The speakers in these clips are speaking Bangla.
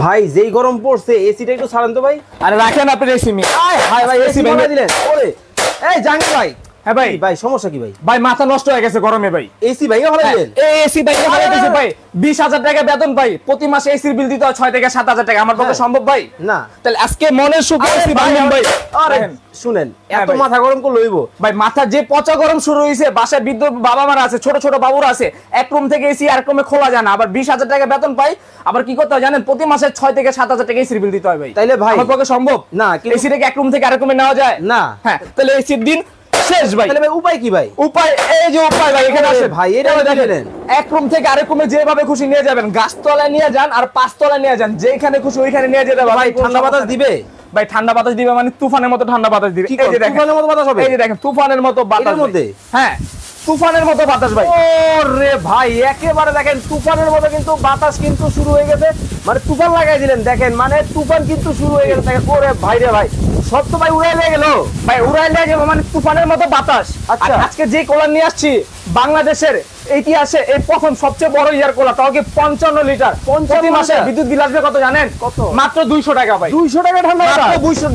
ভাই যেই গরম পড়ছে এসিটা একটু ছাড়েন তো ভাই। আরে রাখেন আপনি এসি মি। হাই ভাই এসি বানিয়ে দিলেন। ওরে এই জাঙ্গি ভাই। হ্যাঁ ভাই ভাই সমস্যা কি ভাই? ভাই মাথা নষ্ট হয়ে গেছে গরমে ভাই। এসি ভাই হলাইলেন? এসি ভাই হলাইতেছে ভাই। 20000 টাকা বেতন ভাই, প্রতি মাসে এসির বিল দিতে হয় 6 থেকে 7000 টাকা। আমার পক্ষে সম্ভব ভাই না। তাহলে আজকে মনের সুখে এসি বানান ভাই। আরে শুনেন এত মাথা গরম করে লইব ভাই? মাথা যে পচা গরম শুরু হইছে, বাসায় বিদ্যুৎ বাবা মারা আছে, ছোট ছোট বাবুরা আছে, এক রুম থেকে এসি আরেক রুমে খোলা যায় না। আবার 20000 টাকা বেতন পাই, আবার কি করতে হয় জানেন? প্রতি মাসে 6 থেকে 7000 টাকা এসির বিল দিতে হয় ভাই। তাইলে ভাই আমার পক্ষে সম্ভব না। এসি থেকে এক রুম থেকে আরেক রুমে নেওয়া যায় না। হ্যাঁ, তাহলে এসির দিন শেষ ভাই। তাহলে ভাই উপায় কি ভাই? উপায় এই যে উপায় ভাই, এখানে আছে ভাই। এটা দেখেন এক রুম থেকে আরেক রুমে যেভাবে খুশি নিয়ে যাবেন, গাছতলায় নিয়ে যান আর পাঁচতলায় নিয়ে যান, যেখানে খুশি ওইখানে নিয়ে যেতে ভাই। ঠান্ডা বাতাস দিবে ভাই, ঠান্ডা বাতাস দিবে মানে তুফানের মতো ঠান্ডা বাতাস দিবে। এই যে দেখেন তুফানের মতো বাতাস হবে। এই যে দেখেন তুফানের মতো বাতাস মধ্যে। হ্যাঁ, তুফানের মতো বাতাস ভাই। ওরে ভাই একেবারে দেখেন তুফানের মতো কিন্তু বাতাস কিন্তু শুরু হয়ে গেছে। মানে তুফান লাগাই দিলেন দেখেন, মানে তুফান কিন্তু শুরু হয়ে গেছে দেখেন। ওরে ভাই রে ভাই, সব তো ভাই উড়াই লেগে গেল ভাই, উড়াই লেগে গেল মানে তুফানের মতো বাতাস। আচ্ছা। আজকে যে কুলার নিয়ে আসছি বাংলাদেশের ইতিহাসে এই প্রথম সবচেয়ে বড় ইয়ার কুলার, তাও কি 55 লিটার। 55 মাসে বিদ্যুৎ বিল আসবে কত জানেন? কত? মাত্র 200 টাকা ভাই। 200 টাকা ঠান্ডা বাতাস?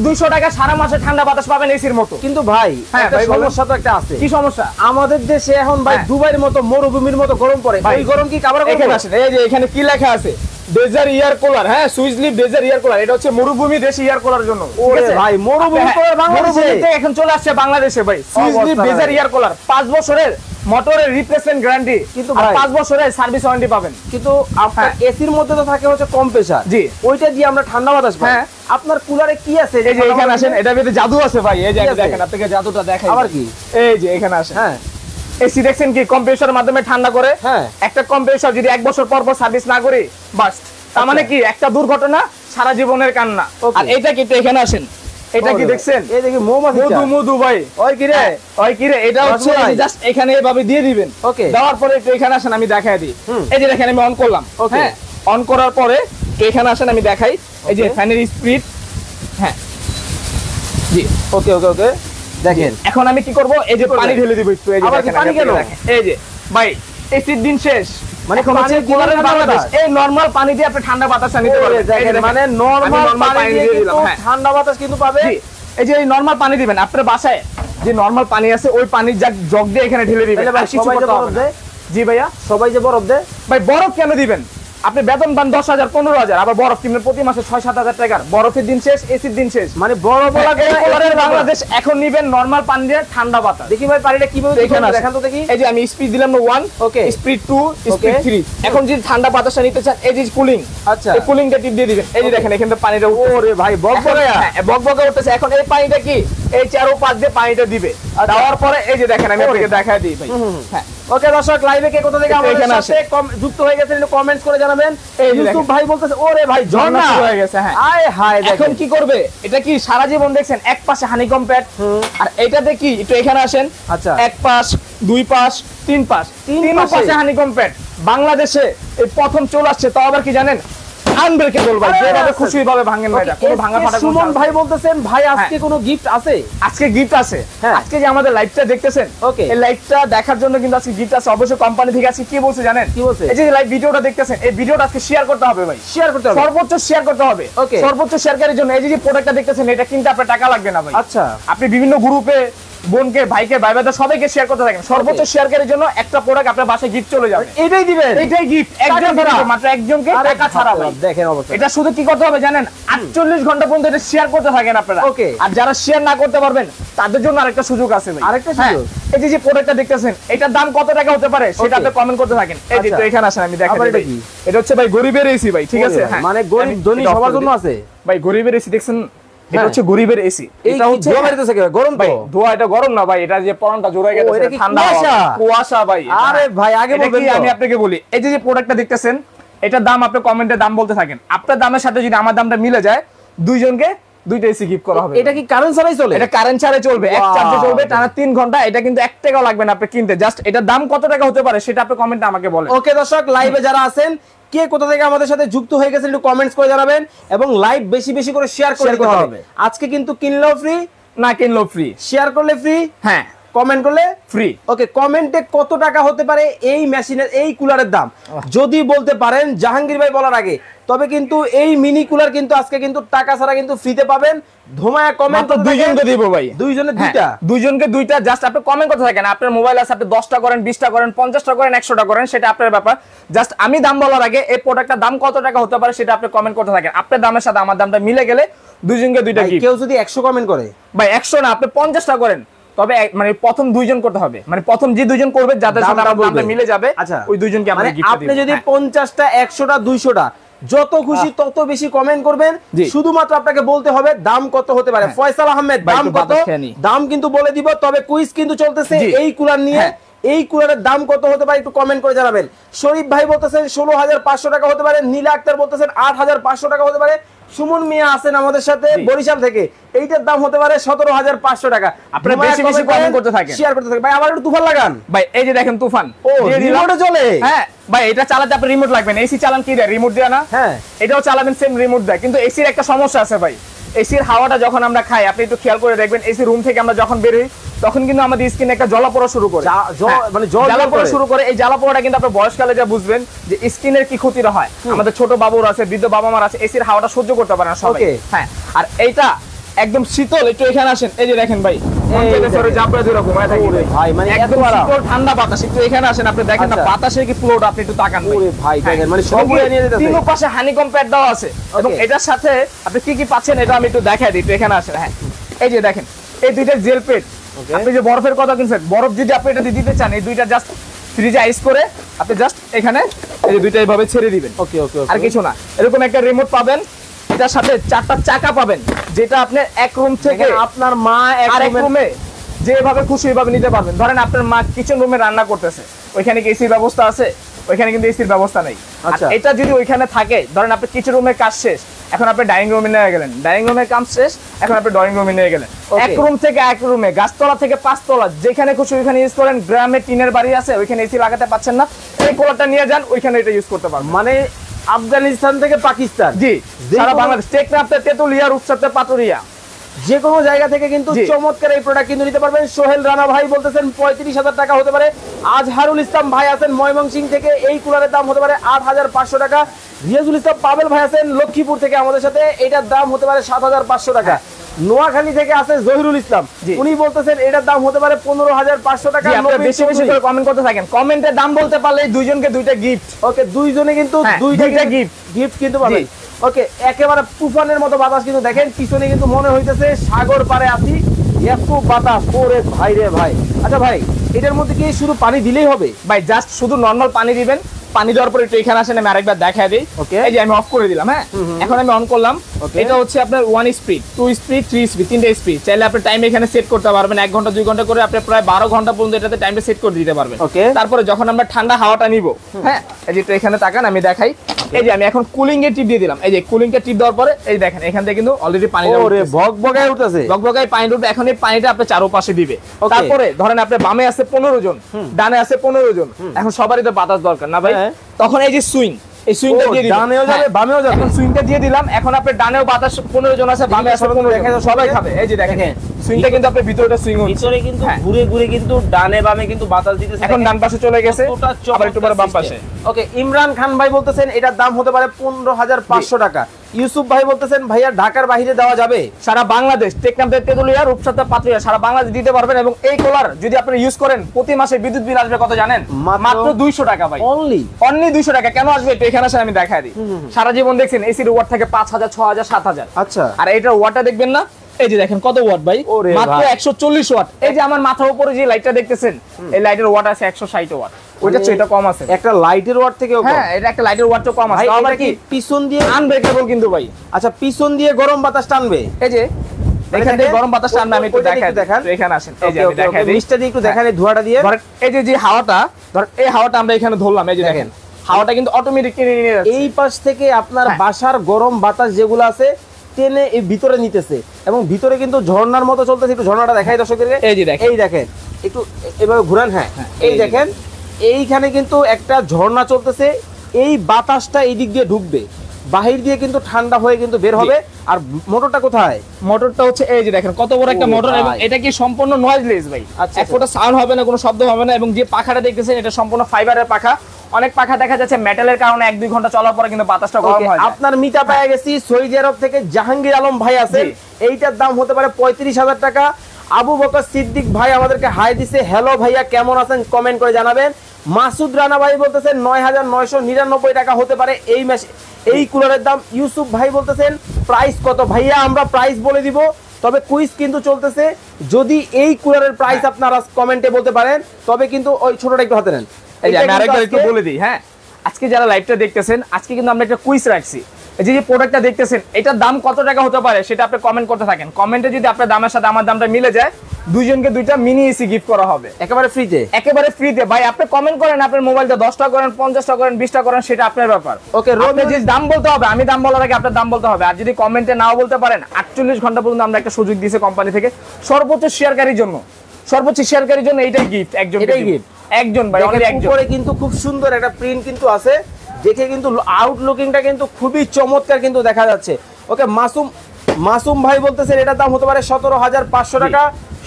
200 টাকা সারা মাসে ঠান্ডা বাতাস পাবেন এসির মতো। কিন্তু ভাই একটা সমস্যা তো একটা আছে। কি সমস্যা? আমাদের দেশে এখন ভাই দুবাইয়ের মতো মরুভূমির মতো গরম পড়ে। এই গরম কি কাবার এখানে আসেন, এই যে এখানে কি লেখা আছে? Desert air cooler. হ্যাঁ, switch live desert air cooler. এটা হচ্ছে মরুভূমি দেশি ইয়ার কুলার জন্য। ওরে ভাই মরুভূমি তো বাংলাদেশে এখন চলে আসছে বাংলাদেশে ভাই। Switch live desert air cooler 5 বছরের মোটরের রিপ্লেসমেন্ট গ্যারান্টি, কিন্তু 5 বছরের সার্ভিস ওয়ারেন্টি পাবেন। কিন্তু আপনার এসির মধ্যে তো থাকে হচ্ছে কম্প্রেসার, জি, ওইটা দিয়ে আমরা ঠান্ডা বাতাস পাই। হ্যাঁ, আপনার কুলারে কি আছে? এই যে এখানে আসেন, এটা ভিতরে জাদু আছে ভাই। এই যে দেখেন, আপনাকে জাদুটা দেখাই। আবার কি? এই যে এখানে আসেন। হ্যাঁ, এসি দেখছেন কি কম্প্রেসারের মাধ্যমে ঠান্ডা করে। হ্যাঁ, একটা কম্প্রেসার যদি 1 বছর পর পর সার্ভিস না করি বাস, তার মানে কি একটা দুর্ঘটনা সারা জীবনের কান্না। আর এটা কি? এখানে আসেন, এটা কি দেখছেন? এই দেখি মৌমাছি, মধু মধু ভাই। ওই কি রে, ওই কি রে? এটা হচ্ছে জাস্ট এখানে এভাবে দিয়ে দিবেন। ওকে, দেওয়ার পরে একটু এখানে আসেন, আমি দেখাই দিই। এই যে দেখেন আমি অন করলাম। হ্যাঁ, অন করার পরে এখানে আসেন, আমি দেখাই। এই যে ফ্যানের স্পিড। হ্যাঁ জি, ওকে ওকে ওকে। দেখেন এখন আমি কি করব? এই যে পানি ঢেলে দিব একটু। এই যে দেখেন পানি কেন? এই যে ভাই এসির দিন শেষ, মানে এখন হচ্ছে কুলারের বাতাস। এই নরমাল পানি দিয়ে আপনি ঠান্ডা বাতাস নিতে পারবেন। দেখেন মানে নরমাল পানি দিয়ে কিন্তু ঠান্ডা বাতাস কিন্তু পাবে। এই যে এই নরমাল পানি দিবেন আপনার বাসায়, যে নরমাল পানি আছে ওই পানির জগ দিয়ে এখানে ঢেলে দিবেন। সবাই যে বরফ দেয়? জি ভাইয়া, সবাই যে বরফ দেয়? ভাই বরফ কেন দিবেন? আপনি বেতন পান 10,000 15,000, আবার বরফ কিনবেন প্রতি মাসে 6-7 হাজার টাকার। বরফের দিন শেষ, এসির দিন শেষ। মানে বরফ বাংলাদেশ এখন নিবেন নরমাল পানি দিয়ে ঠান্ডা বাতাস। দেখি ভাই পানিটা কিভাবে দেখান তো দেখি। এই যে আমি স্পিড দিলাম 1, ওকে, স্পিড 2, স্পিড 3। এখন যদি ঠান্ডা বাতাসটা নিতে চান, এই যে কুলিং, আচ্ছা, এই কুলিংটা টিপ দিয়ে দিবেন। এই যে দেখেন এখানে পানিটা উঠছে। ওরে ভাই বকবকা উঠতেছে। এখন এই পানিটা কি এই চারো পাশ দিয়ে পানিটা দিবে। দেওয়ার পরে এই যে দেখেন আমি আপনাকে দেখাই দিই ভাই। হ্যাঁ, ওকে দর্শক, লাইভে কে কোথা থেকে আমাদের সাথে যুক্ত হয়ে গেছেন একটু কমেন্টস করে জানাবেন। ইউসুফ ভাই বলতেছে ওরে ভাই ঝর্ণা হয়ে গেছে। হ্যাঁ, আয় হায়। এখন কি করবে? এটা কি সারা জীবন দেখছেন এক পাশে হানিকম প্যাড, আর এইটাতে কি একটু এখানে আসেন। আচ্ছা, এক পাশ, দুই পাশ, তিন পাশ, তিন পাশে হানিকম প্যাড। বাংলাদেশে এই প্রথম চলে আসছে, তাও আবার কি জানেন? আনব্রেকেবল ভাই, যেভাবে খুশি ভাবে ভাঙেন ভাই, কোনো ভাঙা ফাটা। সুমন ভাই বলতেছেন ভাই আজকে কোনো গিফট আছে? আজকে গিফট আছে। আজকে যে আমাদের লাইভটা দেখতেছেন, ওকে, এই লাইভটা দেখার জন্য কিন্তু আজকে গিফট আছে। অবশ্যই কোম্পানি থেকে আজকে কি বলছে জানেন? কি বলছে? এই যে লাইভ ভিডিওটা দেখতেছেন, এই ভিডিওটা আজকে শেয়ার করতে হবে ভাই। শেয়ার করতে হবে, সর্বোচ্চ শেয়ার করতে হবে। ওকে, সর্বোচ্চ শেয়ারকারীর জন্য এই যে প্রোডাক্টটা দেখতেছেন, এটা কিনতে আপনার টাকা লাগবে না ভাই। আচ্ছা, আপনি বিভিন্ন গ্রুপে বোনকে, ভাইকে, ভাই ভাইদের সবাইকে শেয়ার করতে থাকেন। সর্বোচ্চ শেয়ারকারীর জন্য একটা প্রোডাক্ট আপনার বাসায় গিফট চলে যাবে। এটাই দিবেন, এটাই গিফট। একজন মাত্র একজনকে টাকা ছাড়া ভাই। দেখেন অবশ্যই এটা শুধু কি করতে হবে জানেন? 48 ঘন্টা পর্যন্ত এটা শেয়ার করতে থাকেন আপনারা। ওকে, আর যারা শেয়ার না করতে পারবেন তাদের জন্য আরেকটা সুযোগ আছে ভাই। আরেকটা সুযোগ, এই যে প্রোডাক্টটা দেখতেছেন, এটার দাম কত টাকা হতে পারে সেটা আপনি কমেন্ট করতে থাকেন। এই যে তো এখানে আসেন, আমি দেখাই দিই। এটা হচ্ছে ভাই গরিবের এসি ভাই, ঠিক আছে? মানে গরিব ধনী সবার জন্য আছে ভাই গরিবের এসি। দেখছেন এটা হচ্ছে গরিবের এসি। এটা হচ্ছে ধোয়া মারতেছে কি গরম তো? ধোয়া, এটা গরম না ভাই, এটা যে পরানটা জোরে গেছে ঠান্ডা কুয়াশা ভাই। আরে ভাই আগে বলবেন তো, আমি আপনাকে বলি। এই যে প্রোডাক্টটা দেখতেছেন, এটার দাম আপনি কমেন্টে দাম বলতে থাকেন। আপনার দামের সাথে যদি আমার দামটা মিলে যায়, দুইজনকে দুইটা এসি গিফট করা হবে। এটা কি কারেন্ট ছাড়াই চলে? এটা কারেন্ট ছাড়াই চলবে, এক চার্জে চলবে টানা 3 ঘন্টা। এটা কিন্তু 1 টাকাও লাগবে না আপনি কিনতে। জাস্ট এটার দাম কত টাকা হতে পারে সেটা আপনি কমেন্টে আমাকে বলেন। ওকে দর্শক, লাইভে যারা আছেন, কে কোথা থেকে আমাদের সাথে যুক্ত হয়ে গেছেন একটু কমেন্টস করে জানাবেন, এবং লাইভ বেশি বেশি করে শেয়ার করতে হবে। আজকে কিন্তু কিনলেও ফ্রি, না কিনলেও ফ্রি, শেয়ার করলে ফ্রি। হ্যাঁ, কমেন্ট করলে ফ্রি। ওকে, কমেন্টে কত টাকা হতে পারে এই মেশিনের এই কুলারের দাম যদি বলতে পারেন জাহাঙ্গীর ভাই বলার আগে, তবে কিন্তু এই মিনি কুলার কিন্তু আজকে কিন্তু টাকা ছাড়া কিন্তু ফ্রিতে পাবেন। ধোমায়া কমেন্ট দুইজনকে দিব ভাই, দুইজনে দুইটা, দুইজনকে দুইটা। জাস্ট আপনি কমেন্ট করতে থাকেন, আপনার মোবাইল আছে, আপনি 10টা করেন, 20টা করেন, 50টা করেন, 100টা করেন, সেটা আপনার ব্যাপার। জাস্ট আমি দাম বলার আগে এই প্রোডাক্টটার দাম কত টাকা হতে পারে সেটা আপনি কমেন্ট করতে থাকেন। আপনার দামের সাথে আমার দামটা মিলে গেলে দুইজনকে দুইটা গিফট। কেউ যদি 100 কমেন্ট করে ভাই 100 না, আপনি 50টা করেন, তবে মানে প্রথম দুইজন করতে হবে, মানে প্রথম যে দুইজন করবে যাদের সাথে আমার দামটা মিলে যাবে, আচ্ছা ওই দুইজনকে আমরা গিফট দিব। আপনি যদি 50টা 100টা 200টা যত খুশি তত বেশি কমেন্ট করবেন, শুধুমাত্র আপনাকে বলতে হবে দাম কত হতে পারে। ফয়সাল আহমেদ দাম কত, দাম কিন্তু বলে দিব, তবে কুইজ কিন্তু চলতেছে এই কুলার নিয়ে। এই কুলারের দাম কত হতে পারে একটু কমেন্ট করে জানাবেন। শরীফ ভাই বলতেছেন 16,500 টাকা হতে পারে, নীলা আক্তার বলতেছেন 8,500 টাকা হতে পারে, সুমন মিয়া আছেন আমাদের সাথে বরিশাল থেকে, এইটার দাম হতে পারে 17,500 টাকা। আপনারা বেশি বেশি কমেন্ট করতে থাকেন, শেয়ার করতে থাকেন। ভাই আবার একটু তুফান লাগান ভাই, এই যে দেখেন তুফান রিমোটে চলে। হ্যাঁ ভাই, এটা চালাতে আপনার রিমোট লাগবে না, এসি চালান কি দেয় রিমোট দেয় না? হ্যাঁ, এটাও চালাবেন সেম রিমোট দেয়, কিন্তু এসির একটা সমস্যা আছে ভাই। এসির হাওয়াটা যখন আমরা খাই, আপনি একটু খেয়াল করে দেখবেন, এসি রুম থেকে আমরা যখন বের হই তখন কিন্তু আমাদের স্কিনে একটা জ্বালা পোড়া শুরু করে, মানে জ্বালা পোড়া শুরু করে। এই জ্বালা পোড়াটা কিন্তু আপনার বয়সকালে যা বুঝবেন যে স্কিনের কি ক্ষতিটা হয়। আমাদের ছোট বাবুর আছে, বৃদ্ধ বাবা মার আছে, এসির হাওয়াটা সহ্য করতে পারে না সবাই। হ্যাঁ, আর এইটা একদম শীতল। একটু এখানে আসেন, এই যে দেখেন ভাই, ঠান্ডা বাতাস। একটু এখানে আসেন, আপনি দেখেন না বাতাসের কি ফ্লোটা, আপনি একটু তাকান ভাই, মানে তিন পাশে হানিকম প্যাড দেওয়া আছে, এবং এটার সাথে আপনি কি কি পাচ্ছেন এটা আমি একটু দেখাই দিই। একটু এখানে আসেন, হ্যাঁ এই যে দেখেন এই দুইটা জেল পেড। আপনি যে বরফের কথা কিনছেন, বরফ যদি আপনি এটা দিতে চান, এই দুইটা জাস্ট ফ্রিজে আইস করে আপনি জাস্ট এখানে এই যে দুইটা এইভাবে ছেড়ে দিবেন। ওকে ওকে, আর কিছু না। এরকম একটা রিমোট পাবেন, এটার সাথে 4টা চাকা পাবেন, যেটা আপনি এক রুম থেকে আপনার মা এক রুমে যেভাবে খুশি ওইভাবে নিতে পারবেন। ধরেন আপনার মা কিচেন রুমে রান্না করতেছে, ওইখানে কি এসির ব্যবস্থা আছে? ওইখানে কিন্তু এসির ব্যবস্থা নেই। এটা যদি ওইখানে থাকে, ধরেন আপনি কিচেন রুমের কাজ শেষ, এখন আপনি ডাইনিং রুমে নিয়ে গেলেন, ডাইনিং রুমের কাজ শেষ, এখন আপনি ড্রয়িং রুমে নিয়ে গেলেন, এক রুম থেকে এক রুমে, গাছতলা থেকে 5 তলা, যেখানে খুশি ওইখানে ইউজ করেন। গ্রামে টিনের বাড়ি আছে, ওইখানে এসি লাগাতে পাচ্ছেন না, এই কুলারটা নিয়ে যান, ওইখানে এটা ইউজ করতে পারবেন। মানে আফগানিস্তান থেকে পাকিস্তান, জি সারা বাংলাদেশ, টেকনাফ, তেতুলিয়া, রূপসা, পাটুরিয়া, যে কোনো জায়গা থেকে কিন্তু চমৎকার এই প্রোডাক্ট কিন্তু নিতে পারবেন। সোহেল রানা ভাই বলতেছেন 35,000 টাকা হতে পারে। আজহারুল ইসলাম ভাই আছেন ময়মনসিংহ থেকে, এই কুলারের দাম হতে পারে 8,500 টাকা। রিয়াজুল ইসলাম পাবেল ভাই আছেন লক্ষ্মীপুর থেকে আমাদের সাথে, এটার দাম হতে পারে 7,500 টাকা। নোয়াখালী থেকে আছে জহিরুল ইসলাম, উনি বলতেছেন এটার দাম হতে পারে 15,500 টাকা। আপনারা বেশি বেশি করে কমেন্ট করতে থাকেন, কমেন্টে দাম বলতে পারলে দুইজনকে দুইটা গিফট। ওকে, দুইজনে কিন্তু দুইটা গিফট কিন্তু পাবেন। ওকে, একেবারে তুফানের মতো বাতাস কিন্তু দেখেন, পিছনে কিন্তু মনে হইতেছে সাগর পারে আছি, এত বাতাস। ওরে ভাই রে ভাই। আচ্ছা ভাই, এটার মধ্যে কি শুধু পানি দিলেই হবে? ভাই জাস্ট শুধু নরমাল পানি দিবেন, পানি দেওয়ার পরে একটু এখানে আসেন, আমি আরেকবার দেখাই দিই। এই যে আমি অফ করে দিলাম, হ্যাঁ এখন আমি অন করলাম। এটা হচ্ছে আপনার 1 স্পিড, 2 স্পিড, 3 স্পিড, 3টা স্পিড। চাইলে আপনি টাইম এখানে সেট করতে পারবেন, 1 ঘন্টা 2 ঘন্টা করে আপনি প্রায় 12 ঘন্টা পর্যন্ত এটাতে টাইমটা সেট করে দিতে পারবেন। তারপরে যখন আমরা ঠান্ডা হাওয়াটা নিব, হ্যাঁ এই যে এখানে তাকান, আমি দেখাই। এই যে আমি এখন কুলিং এর টিপ দিয়ে দিলাম, এই যে কুলিং এর টিপ দেওয়ার পরে এই দেখেন এখান থেকে কিন্তু অলরেডি পানি বকবকায় উঠতেছে, বকবকায় পানি উঠবে। এখন এই পানিটা আপনি চারপাশে দিবে। তারপরে ধরেন আপনি বামে আছে 15 জন, ডানে আছে 15 জন, এখন সবারই তো বাতাস দরকার না ভাই, তখন এই যে সুইং, এই সুইংটা দিয়ে দিলাম, ডানেও যাবে বামেও যাবে। এখন সুইংটা দিয়ে দিলাম, এখন আপনি ডানেও বাতাস 15 জন আছে, বামে আছে 15 জন, সবাই খাবে। এই যে দেখেন সুইংটা কিন্তু আপনি ভিতরটা সুইং হচ্ছে, ভিতরে কিন্তু ঘুরে ঘুরে কিন্তু ডানে বামে কিন্তু বাতাস দিতেছে। এখন ডান পাশে চলে গেছে, আবার একটু পরে বাম পাশে। ওকে, ইমরান খান ভাই বলতেছেন এটার দাম হতে পারে 15,500 টাকা। ইউসুফ ভাই বলতেছেন ভাইয়া ঢাকার বাইরে দেওয়া যাবে? সারা বাংলাদেশ, টেকনাফ, তেতুলিয়া, রূপসা, পাটুরিয়া, সারা বাংলাদেশ দিতে পারবেন। এবং এই কুলার যদি আপনি ইউজ করেন, প্রতি মাসে বিদ্যুৎ বিল আসবে কত জানেন? মাত্র 200 টাকা ভাই, অনলি 200 টাকা। কেন আসবে একটু এখানে আসে আমি দেখাই দিই। সারা জীবন দেখছেন এসির ওয়াট থাকে 5,000, 6,000, 7,000। আচ্ছা, আর এটার ওয়াটটা দেখবেন না, এই যে দেখেন কত ওয়াট ভাই, মাত্র 140 ওয়াট। এই যে আমার মাথার উপরে যে লাইটটা দেখতেছেন, এই লাইটের ওয়াট আছে 160 ওয়াট, ওইটা চেয়ে এটা কম আছে। একটা লাইটের ওয়াট থেকেও কম? হ্যাঁ, এটা একটা লাইটের ওয়াটও কম আছে। আবার কি পিছন দিয়ে আনব্রেকেবল কিন্তু ভাই। আচ্ছা, পিছন দিয়ে গরম বাতাস টানবে, এই যে এখান থেকে গরম বাতাস টানবে। আমি একটু দেখাই, দেখেন এখানে আসেন, এই যে আমি দেখাই দিই, নিচটা দিয়ে একটু দেখাই, ধোঁয়াটা দিয়ে ধরেন এই যে হাওয়াটা, ধরেন এই হাওয়াটা আমরা এখানে ধরলাম, এই যে দেখেন হাওয়াটা কিন্তু অটোমেটিক টেনে নিয়ে যাচ্ছে। এই পাশ থেকে আপনার বাসার গরম বাতাস যেগুলো আছে টেনে এই ভিতরে নিতেছে, এবং ভিতরে কিন্তু ঝর্ণার মতো চলতেছে। একটু ঝর্ণাটা দেখাই দর্শকদেরকে, এই যে দেখেন, এই দেখেন একটু এভাবে ঘুরান, হ্যাঁ এই দেখেন এইখানে কিন্তু একটা ঝর্ণা চলতেছে। এই বাতাসটা এই দিক দিয়ে ঢুকবে, বাহির দিয়ে কিন্তু ঠান্ডা হয়ে কিন্তু বের হবে। আর মোটরটা কোথায়? মোটরটা হচ্ছে এই যে দেখেন কত বড় একটা মোটর, এবং এটা কি সম্পূর্ণ নয়েজলেস ভাই। এক ফোঁটা সাউন্ড হবে না, কোনো শব্দ হবে না। এবং যে পাখাটা দেখতেছেন এটা সম্পূর্ণ ফাইবারের পাখা। অনেক পাখা দেখা যাচ্ছে মেটালের কারণে 1-2 ঘন্টা চলার পরে কিন্তু বাতাসটা গরম হয়। আপনার মিটা পেয়ে গেছি সৌদি আরব থেকে জাহাঙ্গীর আলম ভাই আছে, এইটার দাম হতে পারে 35,000 টাকা। আবু বকর সিদ্দিক ভাই আমাদেরকে হাই দিছে, হ্যালো ভাইয়া কেমন আছেন কমেন্ট করে জানাবেন। মাসুদ রানা ভাই বলতেছেন 9,999 টাকা হতে পারে এই কুলারের দাম। ইউসুফ ভাই বলতেছেন প্রাইস কত? ভাইয়া আমরা প্রাইস বলে দিব, তবে কুইজ কিন্তু চলতেছে। যদি এই কুলারের প্রাইস আপনারা কমেন্টে বলতে পারেন তবে কিন্তু ওই ছোটটা একটু হাতে নেন। এই যে আমি আরেকবার একটু বলে দিই, হ্যাঁ আজকে যারা লাইভটা দেখতেছেন আজকে কিন্তু আমরা একটা কুইজ রাখছি। এই যে প্রোডাক্টটা দেখতেছেন এটার দাম কত টাকা হতে পারে সেটা আপনি কমেন্ট করতে থাকেন। কমেন্টে যদি আপনার দামের সাথে আমার দামটা মিলে যায়, দুইজনকে 2টা মিনি এসি গিফট করা হবে একেবারে ফ্রিতে। একেবারে ফ্রিতে ভাই। আপনি কমেন্ট করেন, আপনার মোবাইলটা 10 টাকা করেন, 50 টাকা করেন, 20 টাকা করেন, সেটা আপনার ব্যাপার। ওকে, আপনি যে দাম বলতে হবে, আমি দাম বলার আগে আপনার দাম বলতে হবে। আর যদি কমেন্টে নাও বলতে পারেন, 48 ঘন্টা পর্যন্ত আমরা একটা সুযোগ দিয়েছি কোম্পানি থেকে সর্বোচ্চ শেয়ারকারীর জন্য। সর্বোচ্চ শেয়ারকারীর জন্য এইটাই গিফট, একজন এটাই গিফট একজন ভাই, অনলি একজন। উপরে কিন্তু খুব সুন্দর একটা প্রিন্ট কিন্তু আছে, দেখে কিন্তু আউটলুকিংটা কিন্তু খুবই চমৎকার কিন্তু দেখা যাচ্ছে। ওকে, মাসুম ভাই বলতেছেন এটার দাম হতে পারে 17,500 টাকা।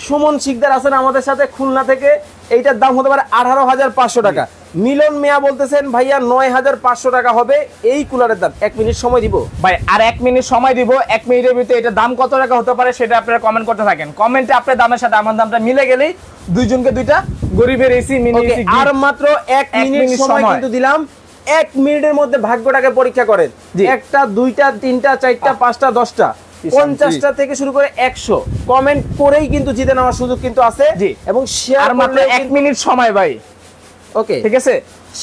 সুমন শিকদার আছেন আমাদের সাথে খুলনা থেকে, এইটার দাম হতে পারে 18,500 টাকা। মিলন মিয়া বলতেছেন ভাইয়া 9,500 টাকা হবে এই কুলারের দাম। 1 মিনিট সময় দিব ভাই, আর 1 মিনিট সময় দিব। 1 মিনিটের ভিতরে এটা দাম কত টাকা হতে পারে সেটা আপনারা কমেন্ট করতে থাকেন। কমেন্টে আপনার দামের সাথে আমার দামটা মিলে গেলেই দুইজনকে 2টা গরিবের এসি মিনি এসি। আর মাত্র 1 মিনিট সময় কিন্তু দিলাম। 1 মিনিটের মধ্যে ভাগ্যটাকে পরীক্ষা করেন। 1টা 2টা 3টা 4টা 5টা 10টা 50টা থেকে শুরু করে 100 কমেন্ট করেই কিন্তু জিতে নেওয়ার সুযোগ কিন্তু আছে। এবং শেয়ার মাত্র 1 মিনিট সময় ভাই। ওকে, ঠিক আছে।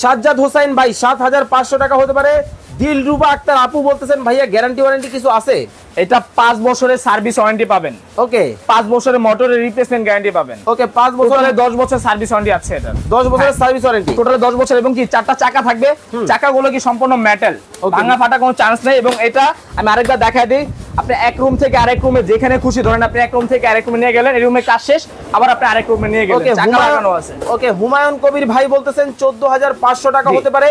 সাজ্জাদ হোসেন ভাই 7,500 টাকা হতে পারে। দিলরুবা আক্তার আপু বলতেছেন ভাইয়া গ্যারান্টি ওয়ারেন্টি কিছু আছে? এটা 5 বছরের সার্ভিস ওয়ারেন্টি পাবেন। ওকে, 5 বছরের মোটরের রিপ্লেসমেন্ট গ্যারান্টি পাবেন। ওকে, 5 বছরে 10 বছর সার্ভিস ওয়ারেন্টি আছে। এটা 10 বছরের সার্ভিস ওয়ারেন্টি, টোটালে 10 বছর। এবং কি 4টা চাকা থাকবে, চাকাগুলো কি সম্পূর্ণ মেটাল, ভাঙা ফাটা কোনো চান্স নেই। এবং এটা আমি আরেকবার দেখাই দিই, আপনি এক রুম থেকে আরেক রুমে যেখানে খুশি, ধরেন আপনি এক রুম থেকে আরেক রুমে নিয়ে গেলেন, এই রুমে কাজ শেষ, আবার আপনি আরেক রুমে নিয়ে গেলেন, চাকা লাগানো আছে। ওকে, হুমায়ুন কবির ভাই বলতেছেন 14,500 টাকা হতে পারে।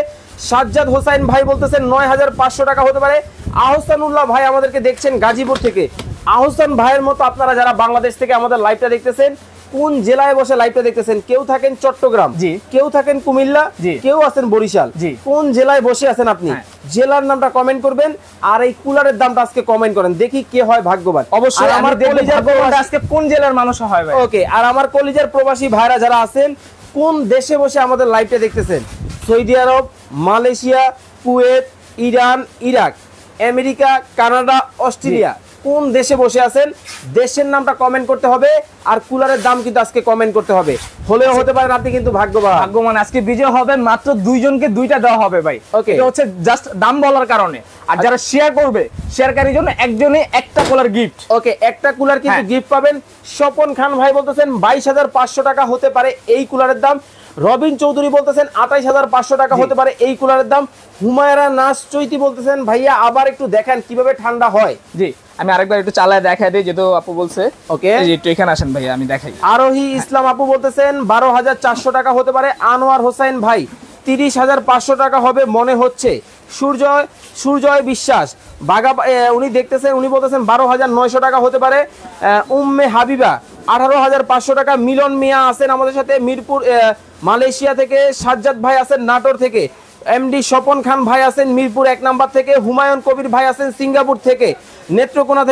সাজ্জাদ হোসেন ভাই বলতেছেন 9,500 টাকা হতে পারে। আহসানুল্লাহ ভাই আমাদেরকে দেখছেন গাজীপুর থেকে। আহসান ভাইয়ের মতো আপনারা যারা বাংলাদেশ থেকে আমাদের লাইভটা দেখতেছেন, কোন জেলায় বসে লাইভটা দেখতেছেন? কেউ থাকেন চট্টগ্রাম, কেউ থাকেন কুমিল্লা, কেউ আছেন বরিশাল, কোন জেলায় বসে আছেন আপনি জেলার নামটা কমেন্ট করবেন। আর এই কুলারের দামটা আজকে কমেন্ট করেন, দেখি কে হয় ভাগ্যবান। অবশ্যই আমার কলিজার প্রবাসী আজকে কোন জেলার মানুষ হয় ভাই। ওকে, আর আমার কলিজার প্রবাসী ভাইরা যারা আছেন কোন দেশে বসে আমাদের লাইভটা দেখতেছেন? Saudi Arab, Malaysia, Kuwait, Iran, Iraq, America, Canada, Australia, কোন দেশে বসে আছেন দেশের নামটা কমেন্ট করতে হবে। আর কুলারের দাম কিন্তু আজকে কমেন্ট করতে হবে, হলেও হতে পারে আপনি কিন্তু ভাগ্যবান। আজকে বিজয় হবে, মাত্র 2জনকে 2টা দেওয়া হবে ভাই। ওকে, এটা হচ্ছে জাস্ট দাম বলার কারণে। আর যারা শেয়ার করবে, শেয়ারকারীর জন্য একজনই একটা কুলার গিফট। ওকে, একটা কুলার কিন্তু গিফট পাবেন। স্বপন খান ভাই বলতেছেন 22,500 টাকা হতে পারে এই কুলারের দাম। রবিন চৌধুরী বলতেছেন 28,500 টাকা হতে পারে এই কুলারের দাম। হুমায়রা নাস চৈতি বলতেছেন ভাইয়া আবার একটু দেখেন কিভাবে ঠান্ডা হয়। জি, আমি আরেকবার একটু চালায় দেখাই দিই, যেহেতু আপু বলছে। ওকে, একটু এখানে আসেন ভাইয়া, আমি দেখাই। আরোহী ইসলাম আপু বলতেছেন 12,400 টাকা হতে পারে। আনোয়ার হোসেন ভাই 30,500 টাকা হবে মনে হচ্ছে। সূর্যয় বিশ্বাস উনি দেখতেছেন, উনি বলতেছেন 12,900 টাকা হতে পারে। উম্মে হাবিবা 18,500 টাকা। মিলন মিয়া আছেন আমাদের সাথে মিরপুর মালয়েশিয়া থেকে। সাজ্জাদ ভাই আছেন নাটোর থেকে। এমডি স্বপন খান ভাই আছেন মিরপুর 1 নাম্বার থেকে। হুমায়ুন কবির ভাই আছেন সিঙ্গাপুর থেকে। নেত্রকোনা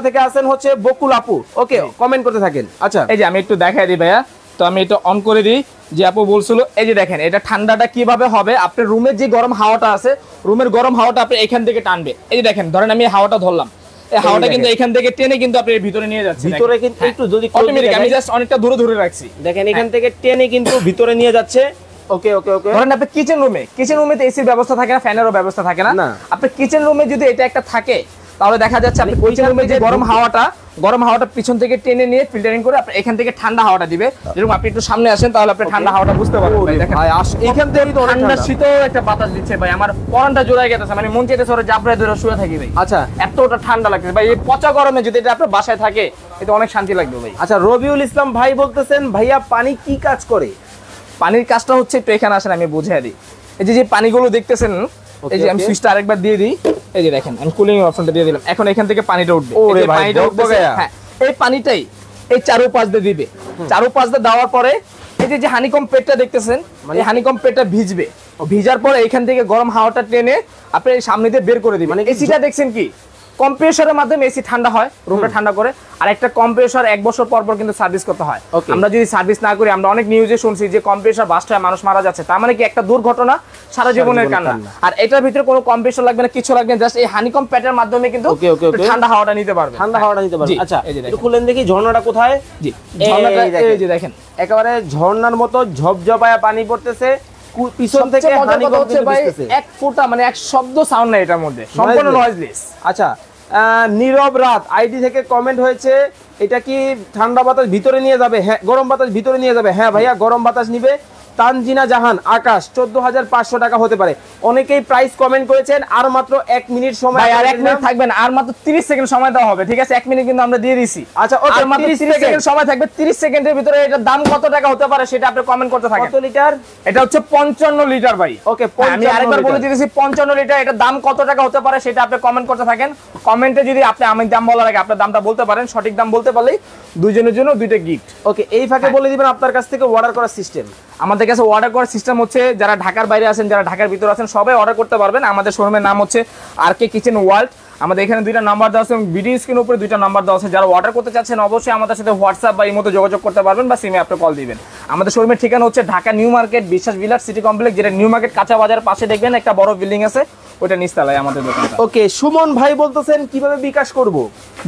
থেকে আছেন হচ্ছে বকুল আপু। ওকে, কমেন্ট করতে থাকেন। আচ্ছা, এই যে আমি একটু দেখাই দিই ভাইয়া, তো আমি এটা অন করে দিই। যে আপু বলছিল, এই যে দেখেন এটা ঠান্ডাটা কিভাবে হবে। আপনার রুমের যে গরম হাওয়াটা আছে, রুমের গরম হাওয়াটা আপনি এখান থেকে টানবে। এই যে দেখেন, ধরেন আমি হাওয়াটা ধরলাম, এই হাওয়াটা কিন্তু এখান থেকে টেনে কিন্তু আপনি ভিতরে নিয়ে যাচ্ছে। ভিতরে কিন্তু একটু যদি অটোমেটিক আমি জাস্ট অনেকটা দূরে রাখছি, দেখেন এখান থেকে টেনে কিন্তু ভিতরে নিয়ে যাচ্ছে। ওকে ওকে ওকে, ধরেন আপনি কিচেন রুমে তো এসির ব্যবস্থা থাকে না, ফ্যানেরও ব্যবস্থা থাকে না। আপনি কিচেন রুমে যদি এটা একটা থাকে, তাহলে দেখা যাচ্ছে আপনি কিচেন রুমে যে গরম হাওয়াটা পিছন থেকে টেনে নিয়ে ফিল্টারিং করে আপনি এখান থেকে ঠান্ডা হাওয়াটা দিবে। যেরকম আপনি একটু সামনে আসেন, তাহলে আপনি ঠান্ডা হাওয়াটা বুঝতে পারবেন। দেখেন এখান থেকে তো ঠান্ডা শীতল একটা বাতাস দিচ্ছে ভাই, আমার পরানটা জোড়ায় গেছে, মানে মন চাইতেছে ওরে জাবড়ায় ধরে শুয়ে থাকি ভাই। আচ্ছা, এতটা ঠান্ডা লাগছে ভাই, এই পচা গরমে যদি এটা আপনার বাসায় থাকে, এটা অনেক শান্তি লাগবে ভাই। আচ্ছা, রবিউল ইসলাম ভাই বলতেছেন ভাইয়া পানি কি কাজ করে? পানির কাজটা হচ্ছে, একটু এখানে আসেন আমি বুঝিয়ে দিই। এই যে পানিগুলো দেখতেছেন, এই যে আমি সুইচটা আরেকবার দিয়ে দিই, এই যে দেখেন আমি কুলিং অপশনটা দিয়ে দিলাম, এখন এখান থেকে পানিটা উঠবে, ওরে ভাই পানিটা উঠবে। হ্যাঁ এই পানিটাই এই চারোপাশ দিয়ে দিবে, চারোপাশ দিয়ে দেওয়ার পরে এই যে হানিকম পেটটা দেখতেছেন, এই হানিকম পেটটা ভিজবে, ভিজার পরে এখান থেকে গরম হাওয়াটা টেনে আপনি সামনে দিয়ে বের করে দিবেন। মানে এসিটা দেখছেন কি কম্প্রেসরের মাধ্যমে এসি ঠান্ডা হয়, রুমটা ঠান্ডা করে, আর একটা কম্প্রেসর 1 বছর পর পর কিন্তু সার্ভিস করতে হয়। আমরা যদি সার্ভিস না করি, আমরা অনেক নিউজে শুনছি যে কম্প্রেসর বাস্ট হয় মানুষ মারা যাচ্ছে, তার মানে কি একটা দুর্ঘটনা সারা জীবনের কান্না। আর এটার ভিতরে কোনো কম্প্রেসর লাগবে না, কিছু লাগবে না, জাস্ট এই হানিকম প্যাটের মাধ্যমে কিন্তু ঠান্ডা হাওয়াটা নিতে পারবে, ঠান্ডা হাওয়াটা নিতে পারবে। আচ্ছা একটু খুলেন দেখি ঝর্ণাটা কোথায়। জি ঝর্ণাটা এই যে দেখেন একেবারে ঝর্ণার মতো ঝপঝপায়া পানি পড়তেছে, পিছন থেকে হানিকম দিতেছে। এক ফোঁটা মানে এক শব্দ সাউন্ড নাই এটার মধ্যে, সম্পূর্ণ নয়েজলেস। আচ্ছা নীরব রাত আইডি থেকে কমেন্ট হয়েছে, এটা কি ঠান্ডা বাতাস ভিতরে নিয়ে যাবে? হ্যাঁ গরম বাতাস ভিতরে নিয়ে যাবে। হ্যাঁ ভাইয়া গরম বাতাস নিবে। তানজিনা জাহান আকাশ 14,500 টাকা হতে পারে। অনেকেই প্রাইস কমেন্ট করেছেন, আর মাত্র 1 মিনিট সময়, আর 1 মিনিট থাকবে না, আর মাত্র 30 সেকেন্ড সময় দেওয়া হবে, ঠিক আছে? 1 মিনিট কিন্তু আমরা দিয়ে দিছি। আচ্ছা ওকে, আর মাত্র 30 সেকেন্ড সময় থাকবে। 30 সেকেন্ডের ভিতরে এটার দাম কত টাকা হতে পারে সেটা আপনি কমেন্ট করতে থাকেন। কত লিটার? এটা হচ্ছে 55 লিটার ভাই। ওকে আমি আরেকবার বলে দিতেছি 55 লিটার, এটার দাম কত টাকা হতে পারে সেটা আপনি কমেন্ট করতে থাকেন। কমেন্টে যদি আপনি আমি দাম বলার আগে আপনার দামটা বলতে পারেন, সঠিক দাম বলতে পারলেই দুইজনের জন্য দুইটা গিফট। ওকে এই ফাঁকে বলে দিবেন আপনার কাছ থেকে অর্ডার করার সিস্টেম। আমাদের কাছে অর্ডার করার সিস্টেম হচ্ছে, যারা ঢাকার বাইরে আছেন, যারা ঢাকার ভিতরে আছেন, সবাই অর্ডার করতে পারবেন। আমাদের শোরুমের নাম হচ্ছে আরকে কিচেন ওয়ার্ল্ড। আমাদের এখানে 2টা নাম্বার দেওয়া আছে এবং ভিডিও স্ক্রিনের উপরে 2টা নাম্বার দেওয়া আছে। যারা অর্ডার করতে চাচ্ছেন অবশ্যই আমাদের সাথে হোয়াটসঅ্যাপ বা ইমোতে যোগাযোগ করতে পারবেন বা সিমে আপনি কল দিবেন। আমাদের শোরুমের ঠিকানা হচ্ছে ঢাকা নিউ মার্কেট বিশ্বাস বিলাস সিটি কমপ্লেক্স, যেটা নিউ মার্কেট কাঁচা বাজার পাশে দেখবেন একটা বড় বিল্ডিং আছে, ওটা নিচতলায় আমাদের দোকানটা। ওকে সুমন ভাই বলতেছেন কিভাবে বিকাশ করব?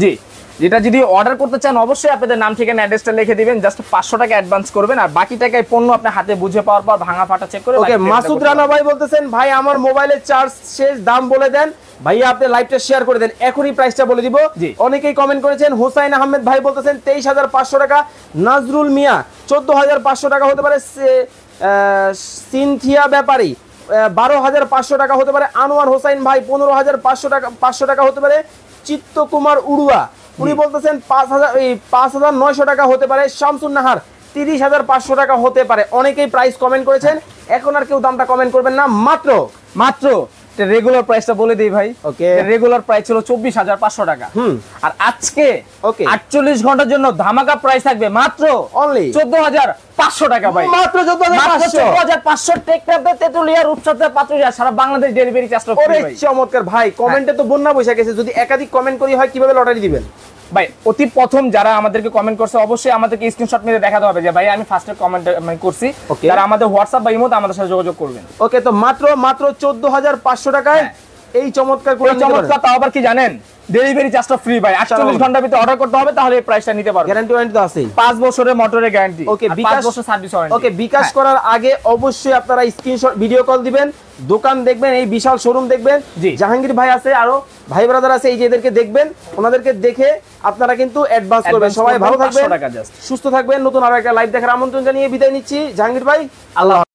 জি যেটা যদি অর্ডার করতে চান অবশ্যই আপনাদের নাম ঠিকানা অ্যাড্রেসটা লিখে দিবেন, জাস্ট 500 টাকা অ্যাডভান্স করবেন, আর বাকি টাকায় পণ্য আপনি হাতে বুঝে পাওয়ার পর ভাঙা ফাটা চেক করে। ওকে মাসুদ রানা ভাই বলতেছেন ভাই আমার মোবাইলের চার্জ শেষ, দাম বলে দেন ভাইয়া, আপনি লাইভটা শেয়ার করে দেন, এখনই প্রাইসটা বলে দিব। অনেকেই কমেন্ট করেছেন। হোসাইন আহমেদ ভাই বলতেছেন 23,500 টাকা। নাজরুল মিয়া 14,500 টাকা হতে পারে। সিনথিয়া ব্যাপারী 12,500 টাকা হতে পারে। আনোয়ার হোসাইন ভাই 15,500 টাকা হতে পারে। চিত্তকুমার উড়ুয়া উনি বলতেছেন 5,900 টাকা হতে পারে। শামসুন নাহার 30,500 টাকা হতে পারে। অনেকেই প্রাইস কমেন্ট করেছেন, এখন আর কেউ দামটা কমেন্ট করবেন না। মাত্র রেগুলার প্রাইসটা বলে দেই ভাই। ওকে রেগুলার প্রাইস হলো 24,500 টাকা। আর আজকে ওকে 48 ঘন্টার জন্য ধামাকা প্রাইস থাকবে মাত্র অনলি 14,500 টাকা ভাই। মাত্র 14,500 টেকনাফে, তেতুলিয়া, রূপসাতে, পাতুরিয়া, সারা বাংলাদেশ ডেলিভারি চার্জ ফ্রি ভাই। চমৎকার ভাই, কমেন্টে তো বন্যা বসে গেছে। যদি একাধিক কমেন্ট করি হয় কিভাবে লটারি দিবেন? ভাই অতি প্রথম যারা আমাদেরকে কমেন্ট করছে অবশ্যই আমাদেরকে স্ক্রিনশট মেরে দেখাতে হবে যে ভাই আমি ফার্স্টে কমেন্ট করছি। যারা আমাদের হোয়াটসঅ্যাপ বা ইমোতে আমাদের সাথে যোগাযোগ করবেন। ওকে তো মাত্র 14,500 টাকায় এই চমৎকার তাও আবার কি জানেন, ডেলিভারি চার্জটা ফ্রি ভাই। 48 ঘন্টার ভিতরে অর্ডার করতে হবে, তাহলে এই প্রাইসটা নিতে পারবেন। গ্যারান্টি ওয়ারেন্টি তো আছেই, 5 বছরের মোটরের গ্যারান্টি। ওকে 5 বছর সার্ভিস ওয়ারেন্টি। ওকে বিকাশ করার আগে অবশ্যই আপনারা স্ক্রিনশট ভিডিও কল দিবেন, দোকান দেখবেন, এই বিশাল শোরুম দেখবেন। জাহাঙ্গীর ভাই আছে, আরো ভাই ব্রাদার আছে, এই যে এদেরকে দেখবেন, ওনাদেরকে দেখে আপনারা কিন্তু অ্যাডভান্স করবেন। সবাই ভালো থাকবেন, সুস্থ থাকবেন। নতুন আরো একটা লাইভ দেখার আমন্ত্রণ জানিয়ে বিদায় নিচ্ছি। জাহাঙ্গীর ভাই আল্লাহ।